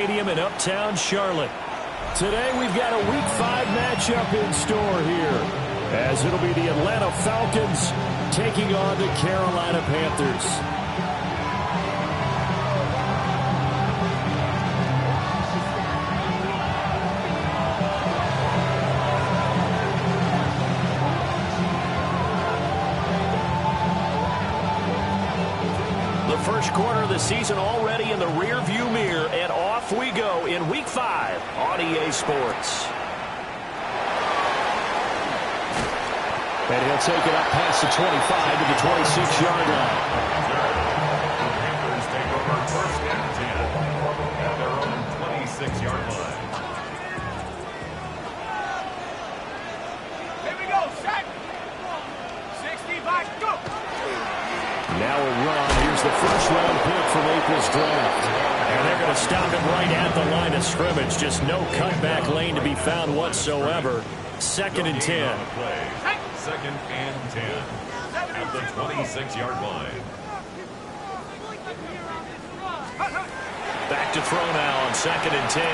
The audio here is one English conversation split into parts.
Stadium in Uptown Charlotte. Today we've got a Week 5 matchup in store here, as it'll be the Atlanta Falcons taking on the Carolina Panthers. First quarter of the season already in the rear-view mirror, and off we go in Week 5 on EA Sports. And he'll take it up past the 25 to the 26-yard line. Panthers take over first and 10 at their own 26-yard line. Here we go, set. 65, go. Now a run. Here's the first-round pick from April's draft. And they're going to stop him right at the line of scrimmage. Just no cutback lane to be found whatsoever. Second and 10. Second and 10 at the 26-yard line. Back to throw now on second and 10.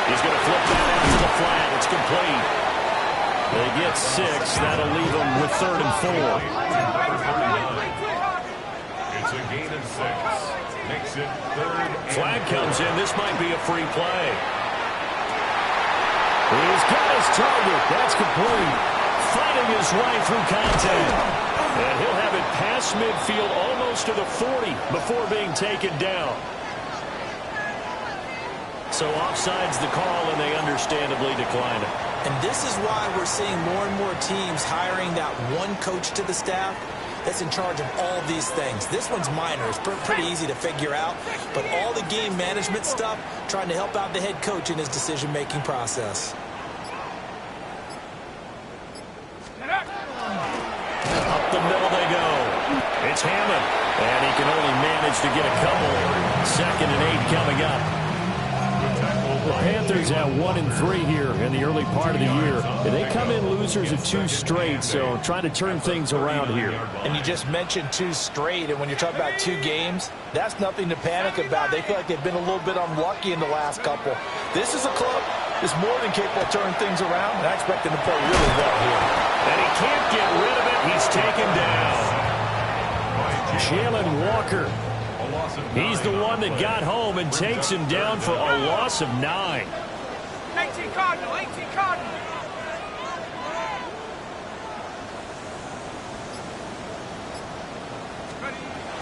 He's going to flip that into the flat. It's complete. They get 6. That'll leave them with third and 4. It's a gain of 6. Makes it third. Flag comes in. This might be a free play. He's got his target. That's complete. Fighting his way through contact. And he'll have it past midfield almost to the 40 before being taken down. So offside's the call, and they understandably decline it. And this is why we're seeing more and more teams hiring that one coach to the staff that's in charge of all these things. This one's minor. It's pretty easy to figure out. But all the game management stuff, trying to help out the head coach in his decision-making process. Up the middle they go. It's Hammond. And he can only manage to get a couple. Second and 8 coming up. The Panthers at 1-3 here in the early part of the year. They come in losers of 2 straight, so trying to turn things around here. And you just mentioned 2 straight, and when you're talking about 2 games, that's nothing to panic about. They feel like they've been a little bit unlucky in the last couple. This is a club that's more than capable of turning things around, and I expect them to play really well here. And he can't get rid of it. He's taken down. Jalen Walker. He's the one that got home and takes him down for a loss of 9. 18 Cardinal, 18 Cardinal.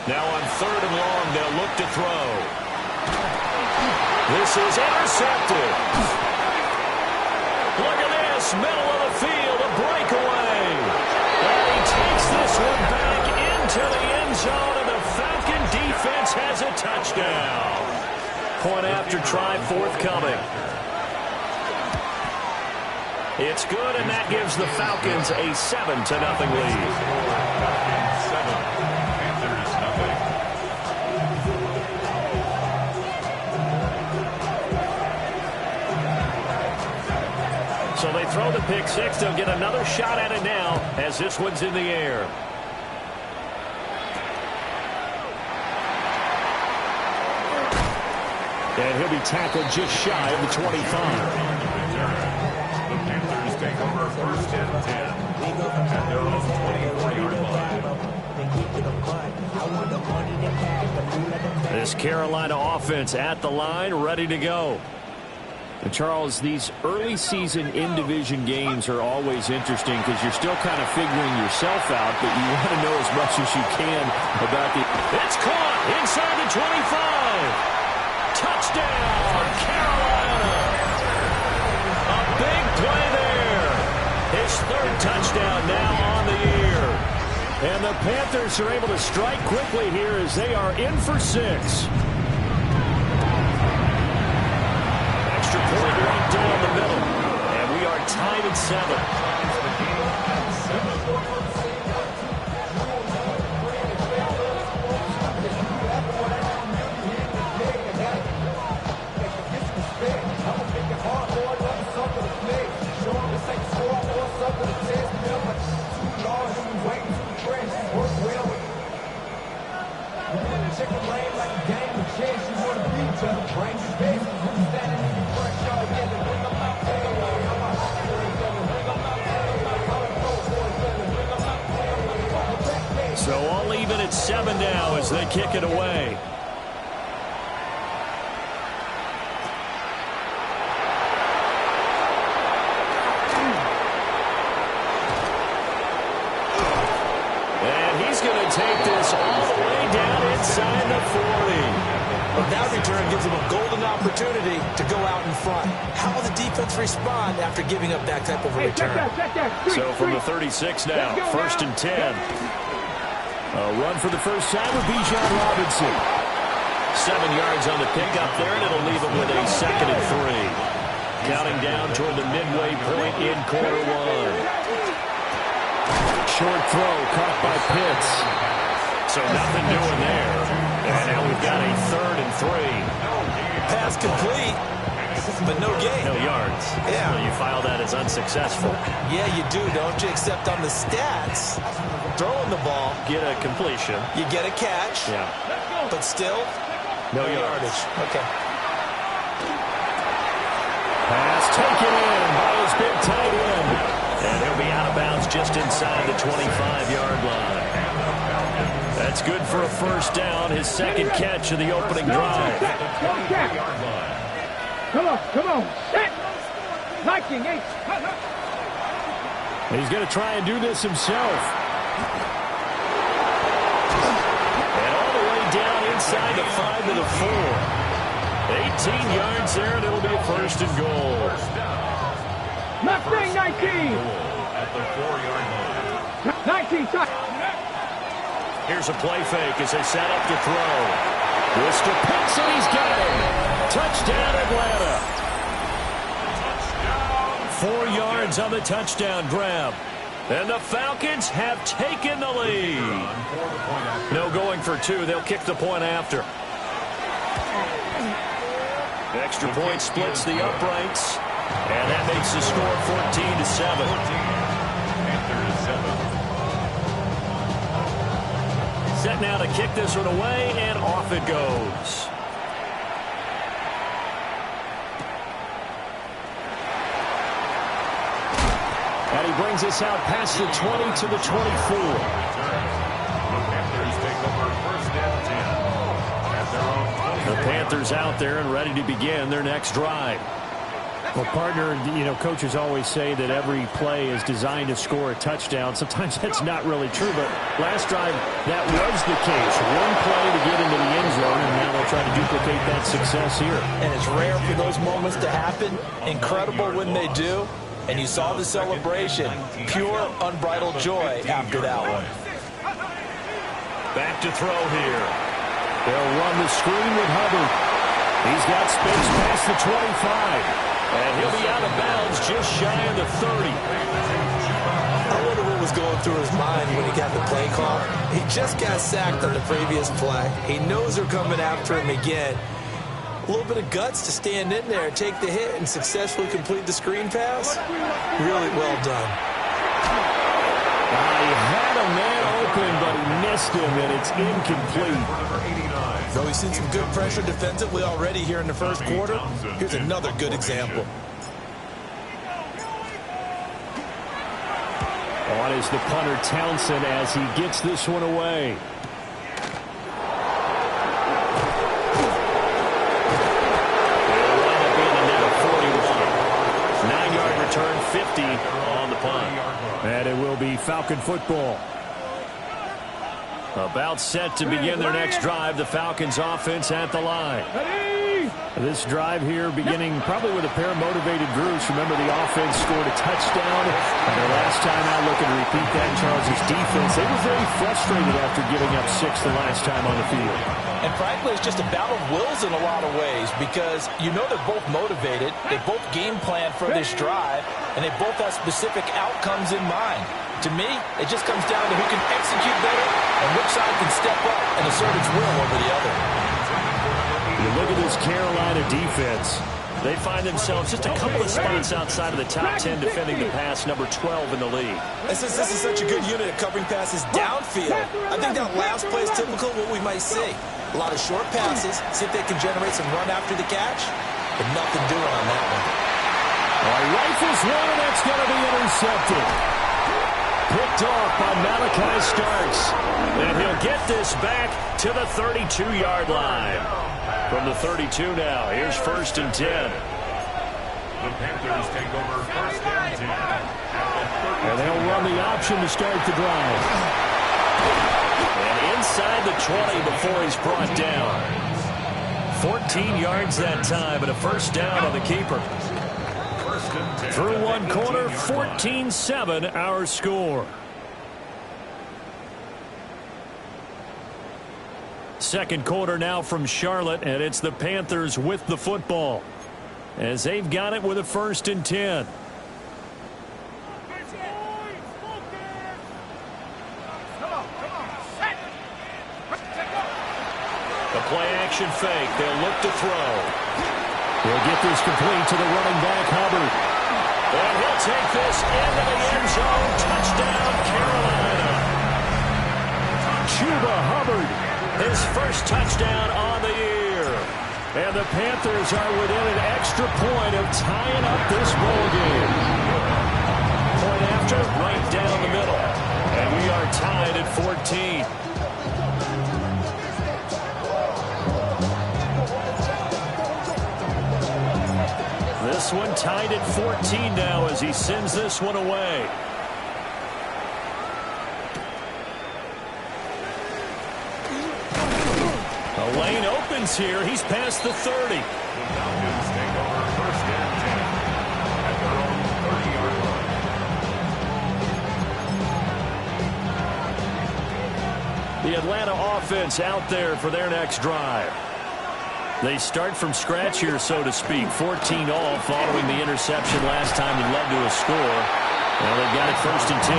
Now on third and long, they'll look to throw. This is intercepted. Look at this, middle of the field, a breakaway. And he takes this one back into the end zone, and the Falcon defense has a touchdown. Point after try forthcoming. It's good, and that gives the Falcons a 7-0 lead. 7. Panthers nothing. So they throw the pick 6. They'll get another shot at it now as this one's in the air. And he'll be tackled just shy of the 25. The Panthers take over first and 10 at their own 24-yard line. This Carolina offense at the line, ready to go. And Charles, these early season in-division games are always interesting because you're still kind of figuring yourself out, but you want to know as much as you can about the... It's caught inside the 25. Touchdown, Carolina! A big play there. His third touchdown now on the year. And the Panthers are able to strike quickly here as they are in for 6. Extra point right down the middle. And we are tied at 7. Chicken lane like a game of chess. You want to beat each other, brains as they kick it away. And he's going to take this all the way down inside the 40. Well, that return gives them a golden opportunity to go out in front. How will the defense respond after giving up that type of a return? So from the 36 now, 1st and 10. A run for the first time with Bijan Robinson. 7 yards on the pickup there, and it'll leave him with a 2nd and 3. Counting down toward the midway point in quarter 1. Short throw caught by Pitts. So nothing doing there. And now we've got a 3rd and 3. Pass complete, but no gain. No yards. Yeah. So you file that as unsuccessful. Yeah, you do, don't you? Except on the stats, throwing the ball, Get a completion. you get a catch, Yeah. but still, No no yards. yardage. Okay. Pass taken in by his big tight end. And he'll be out of bounds just inside the 25-yard line. That's good for a first down, his 2nd catch of the opening drive. Come on. Set. Liking 8. He's going to try and do this himself. And all the way down inside the 5 to the 4. 18 yards there, and it'll be a 1st and goal. Mustang 19. At the 4-yard line. 19. Here's a play fake as they set up to throw. Mr. Pitts, and he's got him. Touchdown, Atlanta. 4 yards on the touchdown grab. And the Falcons have taken the lead. No going for 2. They'll kick the point after. Extra point splits the uprights. And that makes the score 14-7. Set now to kick this one away, and off it goes. And he brings us out past the 20 to the 24. The Panthers take over 1st and 10 at their own 20. The Panthers out there and ready to begin their next drive. Well, partner, coaches always say that every play is designed to score a touchdown. Sometimes that's not really true, but last drive, that was the case. One play to get into the end zone, and now they'll try to duplicate that success here. And it's rare for those moments to happen. Incredible when they do. And you saw the celebration. Pure, unbridled joy after that one. Back to throw here. They'll run the screen with Hubbard. He's got space past the 25. And he'll be out of bounds just shy of the 30. I wonder what was going through his mind when he got the play call. He just got sacked on the previous play. He knows they're coming after him again. A little bit of guts to stand in there, take the hit, and successfully complete the screen pass. Really well done. He had a man open, but he missed him, and it's incomplete. Though he's seen some good pressure defensively already here in the first quarter, here's another good example. On is the punter Townsend as he gets this one away. It'll wind up being a net of 41. 9-yard return, 50 on the punt. And it will be Falcon football. About set to begin their next drive. The Falcons offense at the line. This drive here beginning probably with a pair of motivated groups. Remember, the offense scored a touchdown. And their last time out, looking to repeat that, Charles' defense. They were very frustrated after giving up 6 the last time on the field. And frankly, it's just a battle of wills in a lot of ways because you know they're both motivated. They both game plan for this drive, and they both have specific outcomes in mind. To me, it just comes down to who can execute better and which side can step up and assert its will over the other. You look at this Carolina defense. They find themselves just a couple of spots outside of the top 10 defending the pass, number 12 in the league. This is such a good unit of covering passes downfield. I think that last play is typical of what we might see. A lot of short passes, see if they can generate some run after the catch, but nothing doing on that one. Rifles one, and that's going to be intercepted. Picked picked off by Malachi Starks. And he'll get this back to the 32-yard line. From the 32 now, here's 1st and 10. The Panthers take over 1st and 10. And they'll run the option to start the drive. And inside the 20 before he's brought down. 14 yards that time, and a 1st down on the keeper. Through one quarter, 14-7 our score. Second quarter now from Charlotte, and it's the Panthers with the football as they've got it with a 1st and 10. The play-action fake. They'll look to throw. He'll get this complete to the running back, Hubbard. And he'll take this into the end zone. Touchdown, Carolina. Chuba Hubbard, his 1st touchdown on the year. And the Panthers are within an extra point of tying up this ball game. Point after, right down the middle. And we are tied at 14. This one tied at 14 now as he sends this one away. The lane opens here. He's past the 30. The Falcons take over 1st and 10 at their own 30-yard line. The Atlanta offense out there for their next drive. They start from scratch here, so to speak. 14 all following the interception last time that led to a score. Well, they've got it 1st and 10.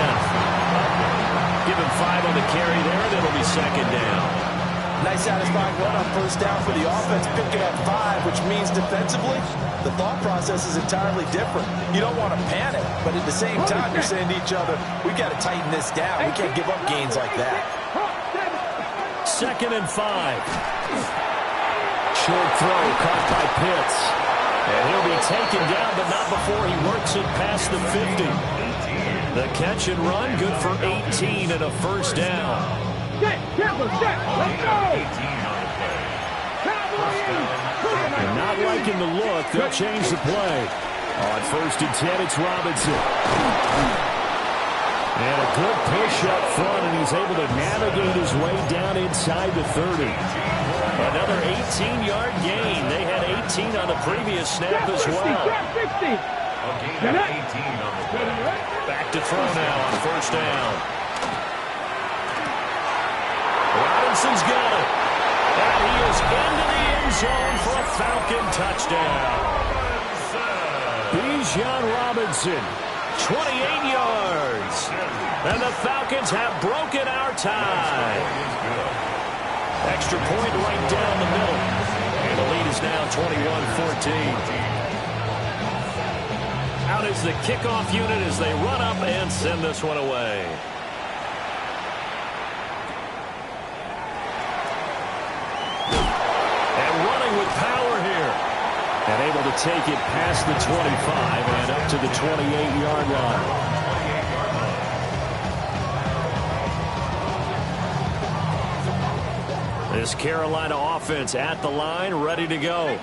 Give him 5 on the carry there, and it'll be 2nd down. Nice satisfying run on 1st down for the offense, picking up 5, which means defensively, the thought process is entirely different. You don't want to panic, but at the same time, you're saying to each other, we got to tighten this down. We can't give up gains like that. 2nd and 5. Short throw caught by Pitts. And he'll be taken down, but not before he works it past the 50. The catch and run, good for 18 and a 1st down. Let's go! And not liking the look, they'll change the play. On 1st and 10, it's Robinson. And a good push up front, and he's able to navigate his way down inside the 30. Another 18-yard gain. They had 18 on the previous snap as well. A gain of 18 on the play. Back to throw now on 1st down. Robinson's got it. And he is into the end zone for a Falcon touchdown. Bijan Robinson, 28 yards. And the Falcons have broken our tie. Extra point right down the middle. And the lead is now 21-14. Out is the kickoff unit as they run up and send this one away. And running with power here. And able to take it past the 25 and up to the 28-yard line. This Carolina offense at the line, ready to go.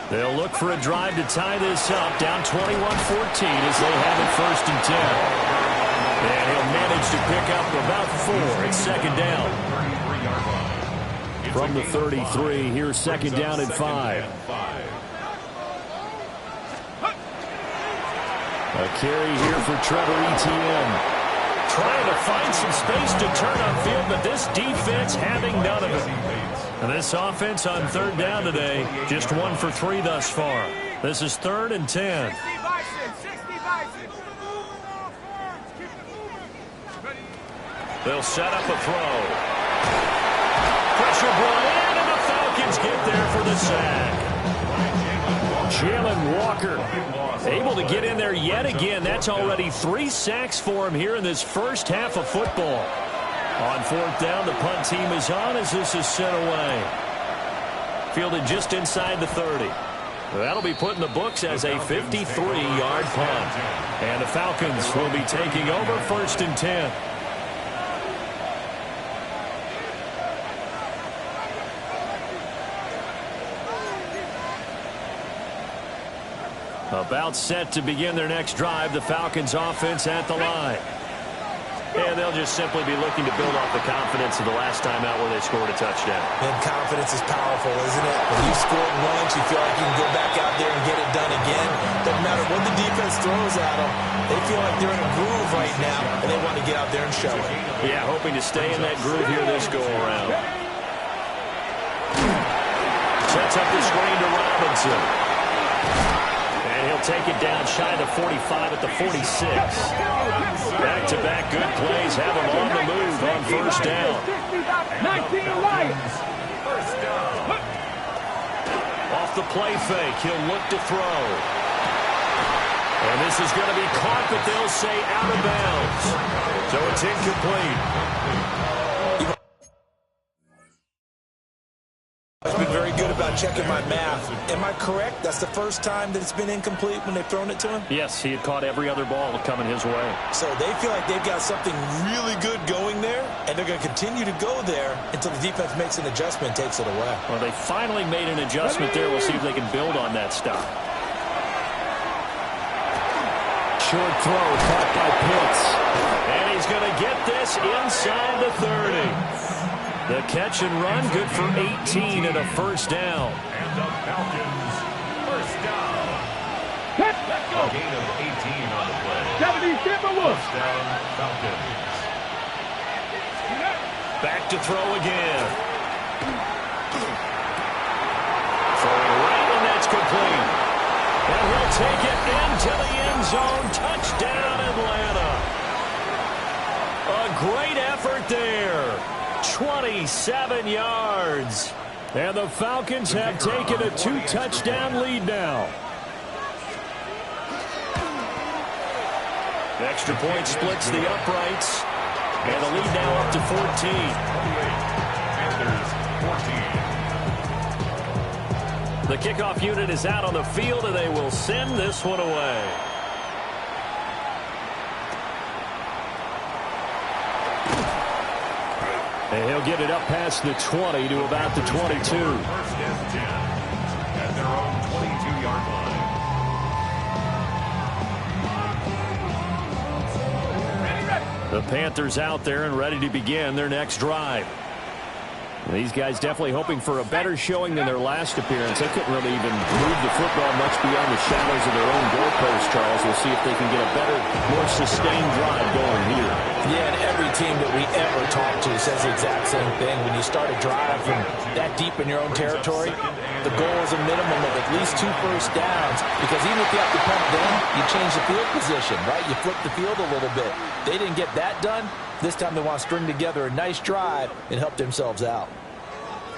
They'll look for a drive to tie this up, down 21-14 as they have it 1st and 10. And he'll manage to pick up about 4. It's 2nd down. From the 33, here's 2nd down and 5. A carry here for Trevor Etienne. Trying to find some space to turn upfield, but this defense having none of it. And this offense on 3rd down today, just 1 for 3 thus far. This is 3rd and 10. They'll set up a throw. Pressure brought in, and the Falcons get there for the sack. Jalen Walker able to get in there yet again. That's already 3 sacks for him here in this first half of football. On 4th down, the punt team is on as this is sent away. Fielded just inside the 30. That'll be put in the books as a 53-yard punt. And the Falcons will be taking over 1st and 10. About set to begin their next drive, the Falcons offense at the line. And they'll just simply be looking to build off the confidence of the last time out where they scored a touchdown. And confidence is powerful, isn't it? When you scored once, you feel like you can go back out there and get it done again. Doesn't matter what the defense throws at them. They feel like they're in a groove right now, and they want to get out there and show it. Yeah, hoping to stay in that groove here this go-around. Sets up the screen to Robinson. And he'll take it down shy of the 45 at the 46. Back-to-back good plays have him on the move on 1st down. 19 Lions. First down. Off the play fake, he'll look to throw. And this is going to be caught, but they'll say out of bounds. So it's incomplete. I've been very good about checking my math. Am I correct? That's the first time that it's been incomplete when they've thrown it to him? Yes, he had caught every other ball coming his way. So they feel like they've got something really good going there, and they're going to continue to go there until the defense makes an adjustment and takes it away. Well, they finally made an adjustment there. We'll see if they can build on that stop. Short throw, caught by Pitts. And he's going to get this inside the 30. The catch and run, good for 18 and a 1st down. And the Falcons, first down. Let's go. A gain of 18 on the play. 70 Timberwolves. First down, Falcons. Back to throw again. Throwing right, and that's complete. And he'll take it into the end zone. Touchdown, Atlanta. A great effort there. 27 yards. And the Falcons have taken a 2-touchdown lead now. Extra point splits the uprights. And the lead now up to 14. Panthers 14. The kickoff unit is out on the field, and they will send this one away. And he'll get it up past the 20 to about the 22. First and 10 at their own 22-yard line. The Panthers out there and ready to begin their next drive. These guys definitely hoping for a better showing than their last appearance. They couldn't really even move the football much beyond the shadows of their own goalpost, Charles. We'll see if they can get a better, more sustained drive going here. Yeah, and every team that we ever talk to says the exact same thing. When you start a drive from that deep in your own territory, the goal is a minimum of at least 2 first downs, because even if you have to punt then, you change the field position, right? You flip the field a little bit. They didn't get that done. This time they want to string together a nice drive and help themselves out.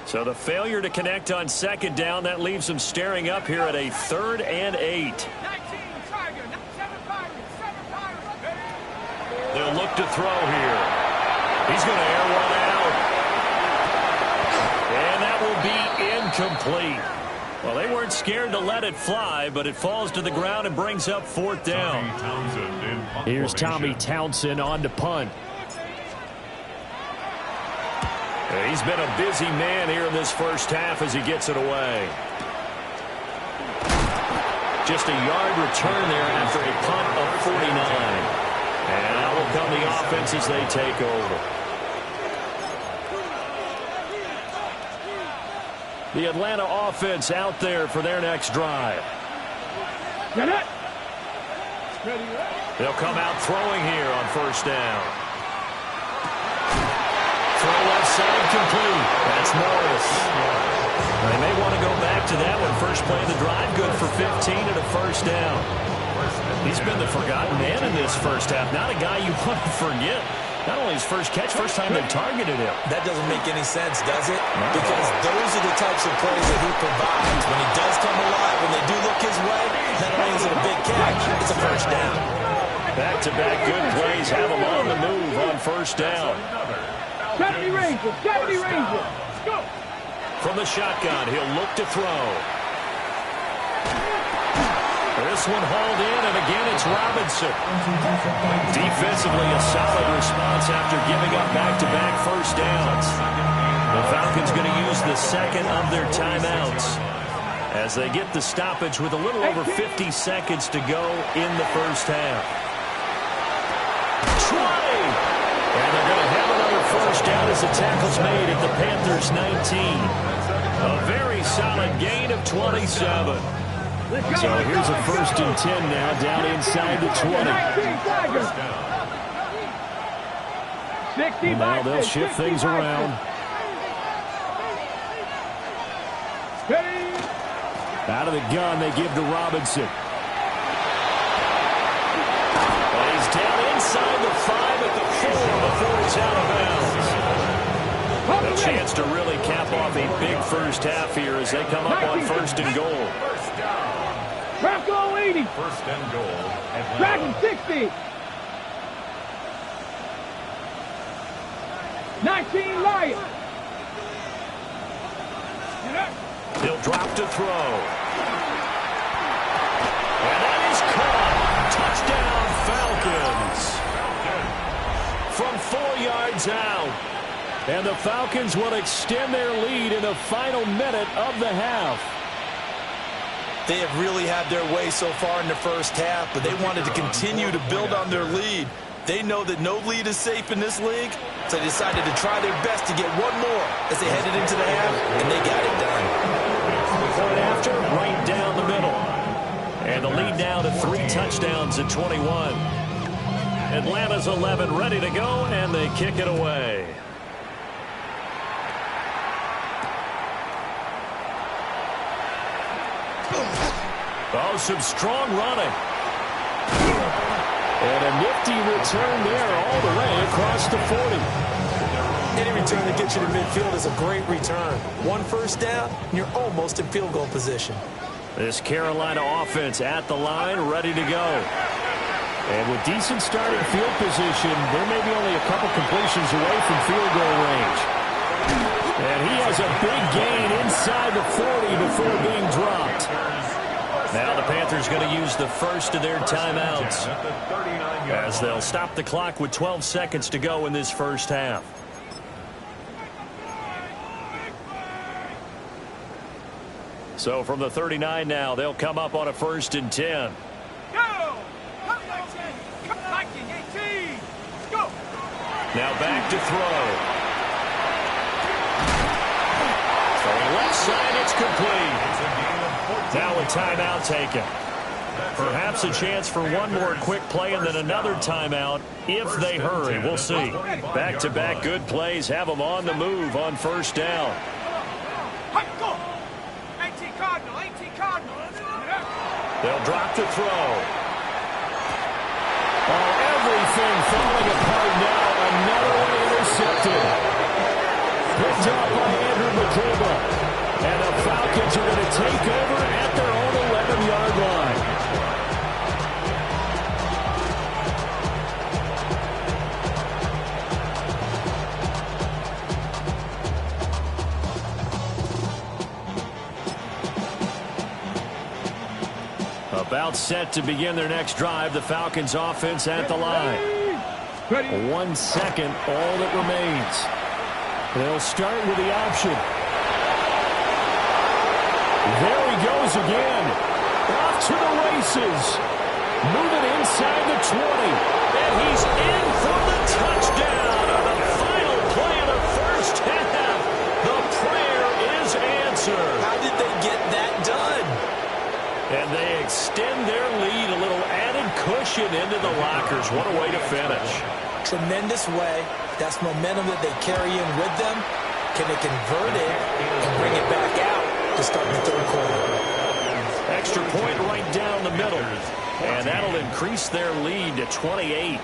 So the failure to connect on 2nd down, that leaves them staring up here at a 3rd and 8. They'll look to throw here. He's going to air one out. And that will be incomplete. Well, they weren't scared to let it fly, but it falls to the ground and brings up 4th down. Here's Tommy Townsend on to punt. He's been a busy man here in this first half as he gets it away. Just a yard return there after a punt of 49. And out will come the offense as they take over. The Atlanta offense out there for their next drive. They'll come out throwing here on 1st down. Throw left side complete. That's Morris. They may want to go back to that one. First play of the drive, good for 15 and a 1st down. He's been the forgotten man in this first half. Not a guy you want to forget. Not only his first catch, first time they targeted him. That doesn't make any sense, does it? Because those are the types of plays that he provides. When he does come alive, when they do look his way, not only is it a big catch, it's a 1st down. Back-to-back good plays have him on the move on 1st down. 70 Rangers, 70 Rangers. Let's go. From the shotgun, he'll look to throw. This one hauled in, and again it's Robinson. Defensively, a solid response after giving up back-to-back first downs. The Falcons going to use the second of their timeouts as they get the stoppage with a little over 50 seconds to go in the first half. 20! And they're going to have another first down as the tackle's made at the Panthers' 19. A very solid gain of 27. So here's a 1st and 10 now, down inside the 20. Now they'll shift things around. Out of the gun, they give to Robinson. And he's down inside the 5 at the 4 before he's out of bounds. A chance to really cap off a big first half here as they come up on 1st and goal. Bronco 80. 1st and goal. Dragon 60. 19 Lions. He'll drop to throw. And that is caught. Touchdown, Falcons. From 4 yards out. And the Falcons will extend their lead in the final minute of the half. They have really had their way so far in the first half, but they wanted to continue to build on their lead. They know that no lead is safe in this league, so they decided to try their best to get one more as they headed into the half, and they got it done. Point after, right down the middle. And the lead now to 3 touchdowns at 21. Atlanta's 11 ready to go, and they kick it away. Oh, some strong running. And a nifty return there all the way across the 40. Any return that gets you to midfield is a great return. 1 first down, and you're almost in field goal position. This Carolina offense at the line, ready to go. And with decent starting field position, there may be only a couple completions away from field goal range. And he has a big gain inside the 40 before being dropped. Now the Panthers going to use the first of their timeouts as they'll stop the clock with 12 seconds to go in this first half. So from the 39 now, they'll come up on a 1st and 10. Go! Go! Now back to throw. Throwing left side, it's complete. Now a timeout taken. Perhaps a chance for one more quick play and then another timeout if they hurry. We'll see. Back-to-back good plays have them on the move on 1st down. They'll drop to throw. Oh, everything falling apart now. Another one intercepted. Picked up by Andrew McCabe. And the Falcons are going to take over at their own 11-yard line. About set to begin their next drive, the Falcons offense at the line. 1 second, all that remains. They'll start with the option. There he goes again. Off to the races. Moving inside the 20. And he's in for the touchdown on the final play of the first half. The prayer is answered. How did they get that done? And they extend their lead, a little added cushion into the lockers. What a way to finish. Tremendous way. That's momentum that they carry in with them. Can they convert it and bring it back out to start the 3rd quarter? Extra point right down the middle. And that'll increase their lead to 28.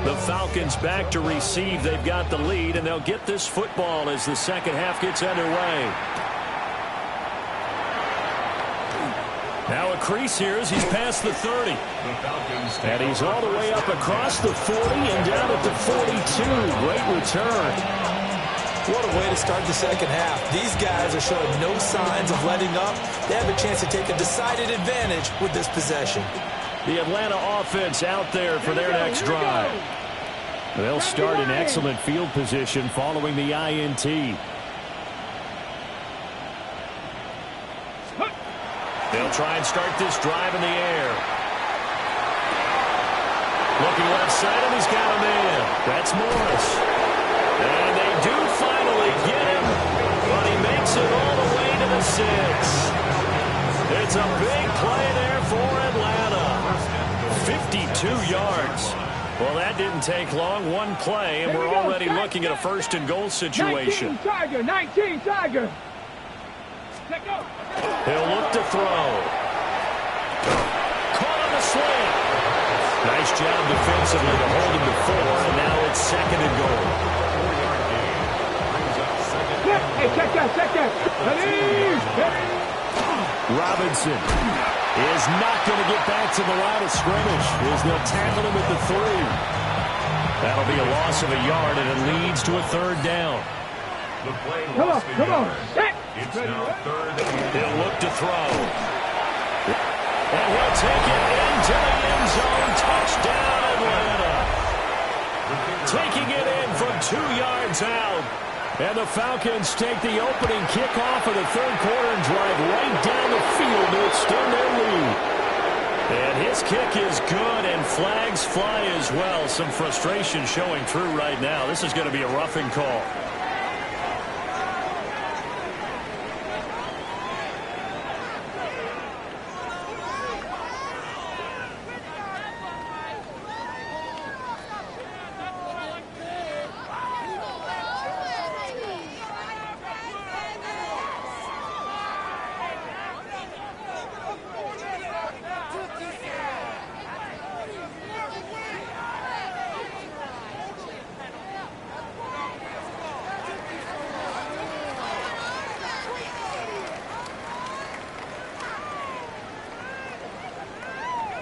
The Falcons back to receive. They've got the lead, and they'll get this football as the second half gets underway. Now a crease here as he's past the 30. And he's all the way up across the 40 and down at the 42. Great return. What a way to start the second half. These guys are showing no signs of letting up. They have a chance to take a decided advantage with this possession. The Atlanta offense out there for their next drive. They'll start in excellent field position following the INT. They'll try and start this drive in the air. Looking left side, and he's got him in. That's Morris. And they do finally get him, but he makes it all the way to the 6. It's a big play there for Atlanta. 52 yards. Well, that didn't take long. One play, and we're already looking at a first-and-goal situation. 19 Tiger, 19 Tiger. Let go. He'll look to throw. Caught on the slant. Nice job defensively to hold him to 4, and now it's second and goal. Hey, check that. Robinson is not going to get back to the line of scrimmage as they'll tackle him at the 3. That'll be a loss of a yard, and it leads to a third down. The play Come lost on. yard. It's now third and goal. He'll look to throw. And he'll take it into the end zone. Touchdown, Atlanta. Taking it in from 2 yards out. And the Falcons take the opening kickoff of the third quarter and drive right down the field to extend their lead. And his kick is good, and flags fly as well. Some frustration showing through right now. This is going to be a roughing call.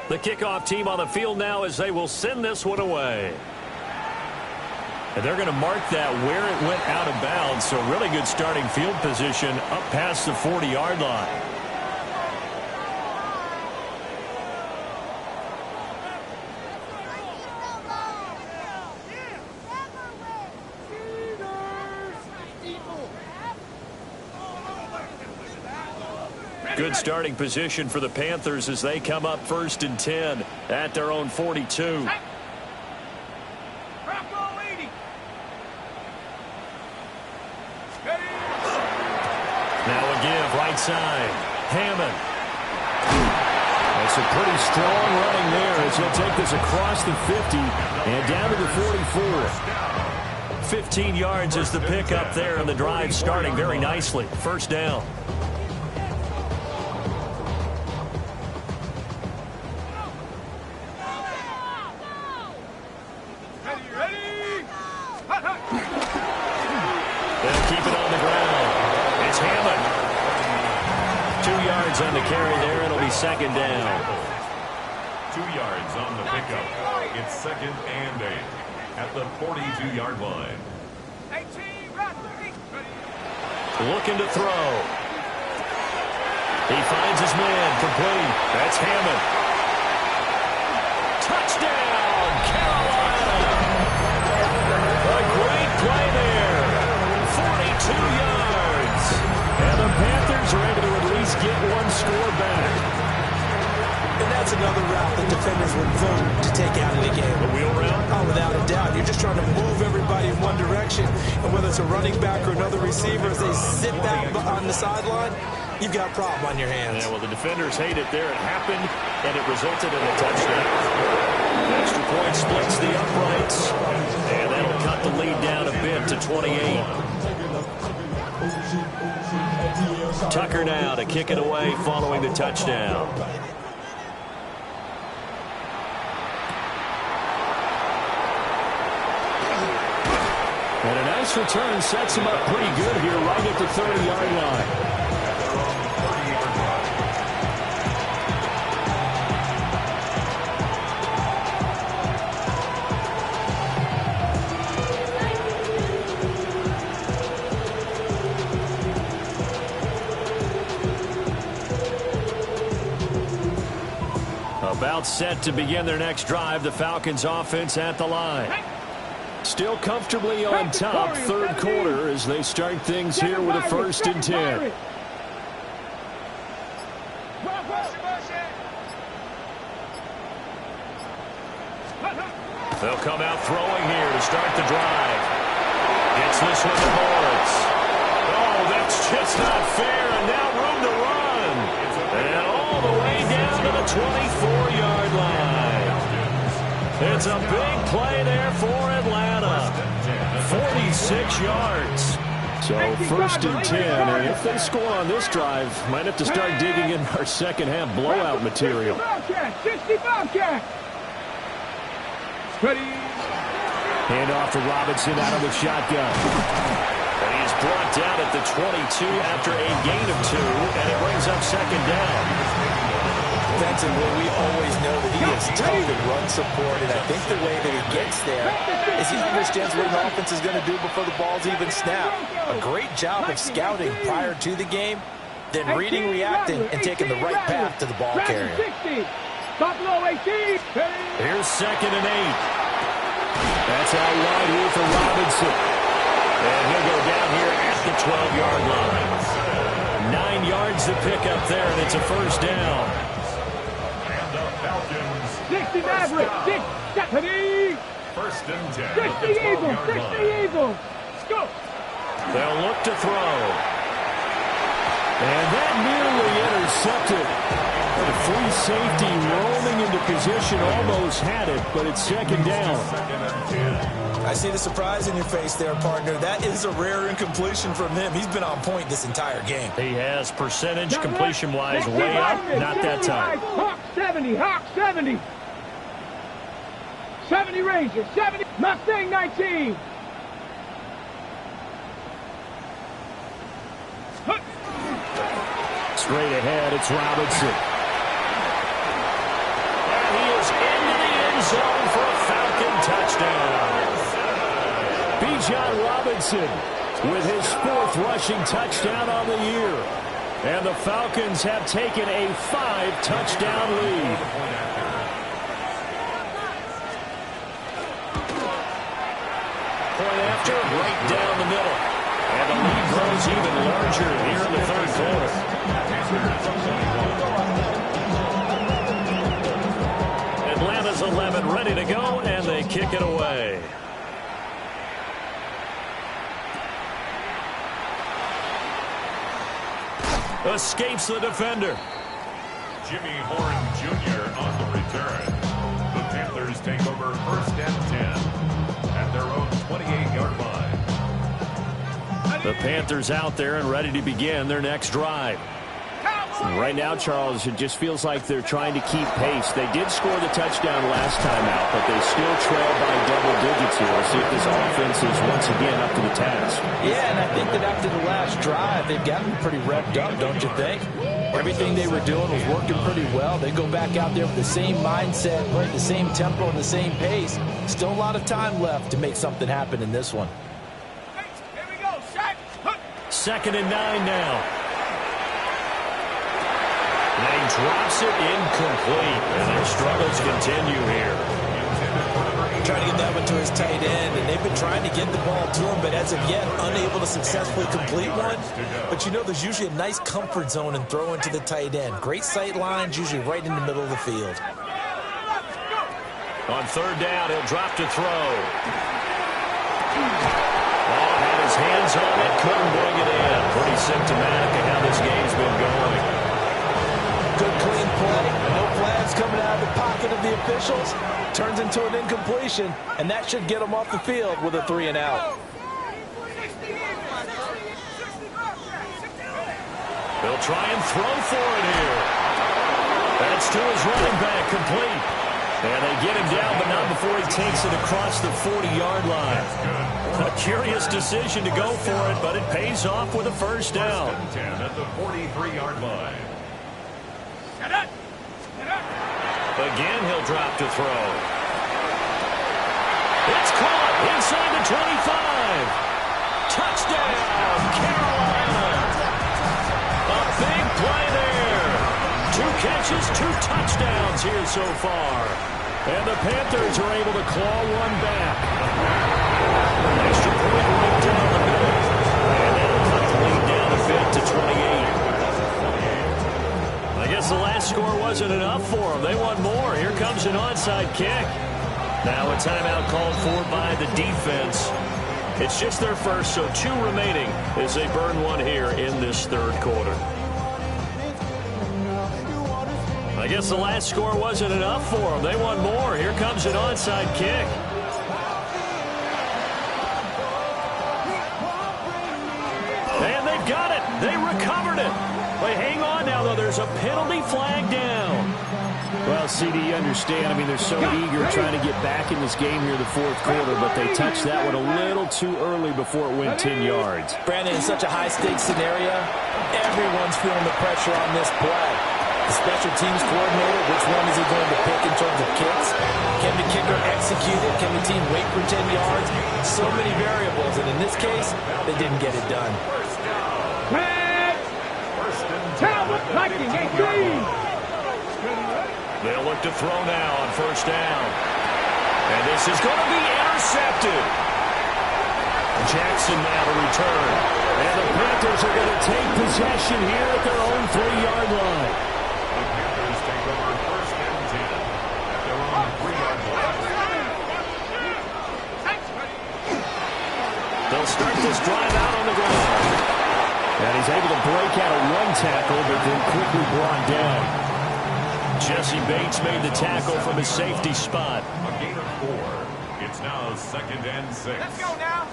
The kickoff team on the field now as they will send this one away. And they're going to mark that where it went out of bounds. So really good starting field position up past the 40-yard line. Good starting position for the Panthers as they come up 1st and 10 at their own 42. Now a give right side. Hammond. That's a pretty strong running there as he'll take this across the 50 and down to the 44. 15 yards is the pickup there, and the drive starting very nicely. First down. They'll keep it on the ground. It's Hammond. 2 yards on the carry there. It'll be second down. 2 yards on the pickup. It's second and 8 at the 42-yard line. Looking to throw. He finds his man complete. That's Hammond. Touchdown, Carolina. A great play there. 42 yards. And the Panthers are able to at least get one score back. And that's another route that defenders would vote to take out of the game. The wheel route? Oh, without a doubt. You're just trying to move everybody in one direction. And whether it's a running back or another receiver, as they sit back on the sideline, you've got a problem on your hands. Yeah, well, the defenders hate it there. It happened, and it resulted in a touchdown. Extra point splits the uprights, and that'll cut the lead down a bit to 28. Tucker now to kick it away following the touchdown. And a nice return sets him up pretty good here right at the 30-yard line. Timeout set to begin their next drive. The Falcons offense at the line. Still comfortably on top, third quarter, as they start things here with a 1st and 10. They'll come out throwing here to start the drive. Gets this one to Lawrence. Oh, that's just not fair, and now room to run. And all the way down to the 24-yard line. It's a big play there for Atlanta. 46 yards. So 1st and 10, and if they score on this drive, might have to start digging in our second half blowout material. 60 Bobcat. Ready. Hand off to Robinson out of the shotgun. And he is brought down at the 22 after a gain of 2, and it brings up 2nd down. Defensively, we always know that he is tough in run support, and I think the way that he gets there is he understands what an offense is going to do before the ball's even snapped. A great job of scouting prior to the game, then reading, reacting, and taking the right path to the ball carrier. Here's 2nd and 8. That's out wide here for Robinson. And he'll go down here at the 12-yard line. 9 yards to pick up there, and it's a 1st down. And the Falcons. 60 Maverick. 60. 1st and 10. 60 Eagles. 60 Eagles. Let's go. They'll look to throw. And that nearly intercepted. The free safety roaming into position, almost had it, but it's 2nd down. I see the surprise in your face there, partner. That is a rare incompletion from him. He's been on point this entire game. He has percentage completion-wise way up, not that time. Hawk 70, Hawk 70. 70 Rangers, 70, Mustang 19. Straight ahead, it's Robinson. He is into the end zone for a Falcon touchdown. Bijan Robinson with his 4th rushing touchdown on the year. And the Falcons have taken a 5-touchdown lead. Point after, right down the middle. And the lead grows even larger here in the 3rd quarter. Atlanta's 11 ready to go, and they kick it away. Escapes the defender. Jimmy Horn Jr. on the return. The Panthers take over 1st and 10 at their own 28-yard line. The Panthers out there and ready to begin their next drive. Right now, Charles, it just feels like they're trying to keep pace. They did score the touchdown last time out, but they still trail by double digits here. We'll see if this offense is once again up to the task. Yeah, and I think that after the last drive, they've gotten pretty revved up, don't you think? Everything they were doing was working pretty well. They go back out there with the same mindset, playing the same tempo and the same pace. Still a lot of time left to make something happen in this one. Here we go, set. 2nd and 9 now. They drops it incomplete, and their struggles continue here. Trying to get that one to his tight end, and they've been trying to get the ball to him, but as of yet, unable to successfully complete one. But you know, there's usually a nice comfort zone in throwing to the tight end. Great sight lines, usually right in the middle of the field. On 3rd down, he'll drop to throw. Oh, had his hands on it, couldn't bring it in. Pretty symptomatic of how this game's been going. Good, clean play. No flags coming out of the pocket of the officials. Turns into an incompletion, and that should get them off the field with a 3 and out. They'll try and throw for it here. That's to his running back, complete. And they get him down, but not before he takes it across the 40-yard line. A curious decision to go for it, but it pays off with a 1st down. 1st and 10 at the 43-yard line. Again, he'll drop to throw. It's caught inside the 25. Touchdown, Carolina. A big play there. 2 catches, 2 touchdowns here so far. And the Panthers are able to claw one back. Extra point right down the middle. And that'll cut the lead down a bit to 28. I guess the last score wasn't enough for them. They want more. Here comes an onside kick. Now a timeout called for by the defense. It's just their first, so 2 remaining as they burn one here in this third quarter. I guess the last score wasn't enough for them. They want more. Here comes an onside kick. And they've got it. They recovered it. But hang on now, though. There's a penalty flag down. Well, CD, you understand. I mean, they're so eager trying to get back in this game here in the fourth quarter, but they touched that one a little too early before it went 10 yards. Brandon, in such a high-stakes scenario, everyone's feeling the pressure on this play. The special teams coordinator, which one is he going to pick in terms of kicks? Can the kicker execute it? Can the team wait for 10 yards? So many variables, and in this case, they didn't get it done. Viking, 18. They'll look to throw now on first down. And this is going to be intercepted. Jackson now to return. And the Panthers are going to take possession here at their own 3-yard line. The Panthers take over first and 10 at their own 3-yard line. They'll start this drive out on the ground. And he's able to break out of one tackle, but then quickly brought down. Jesse Bates made the tackle from his safety spot. A gain of 4. It's now 2nd and 6. Let's go now.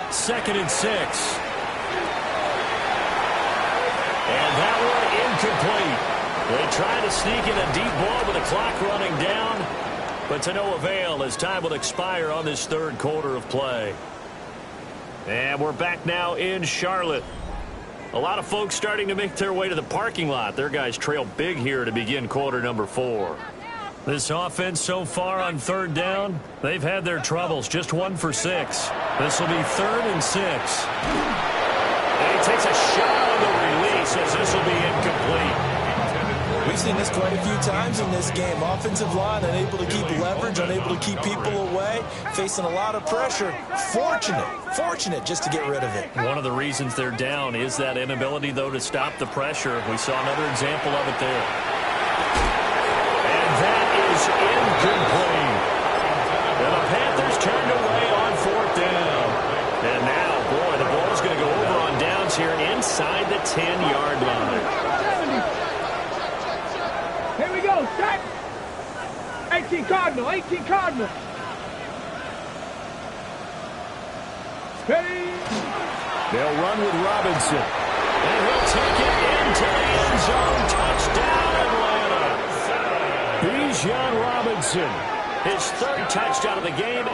2nd and 6. And that one incomplete. They try to sneak in a deep ball with the clock running down, but to no avail as time will expire on this third quarter of play. And we're back now in Charlotte. A lot of folks starting to make their way to the parking lot. Their guys trail big here to begin quarter number 4. This offense so far on third down, they've had their troubles. Just 1 for 6. This will be 3rd and 6. And he takes a shot on the release as this will be incomplete. We've seen this quite a few times in this game. Offensive line unable to keep leverage, unable to keep people away, facing a lot of pressure. Fortunate just to get rid of it. One of the reasons they're down is that inability, though, to stop the pressure. We saw another example of it there. And that is incomplete. And the Panthers turned away on 4th down. And now, boy, the ball's going to go over on downs here inside the 10-yard line. Here we go, set. 18 Cardinal, 18 Cardinal. Ready. They'll run with Robinson. And he'll take it into the end zone. Touchdown, Atlanta. Bijan Robinson, his 3rd touchdown of the game.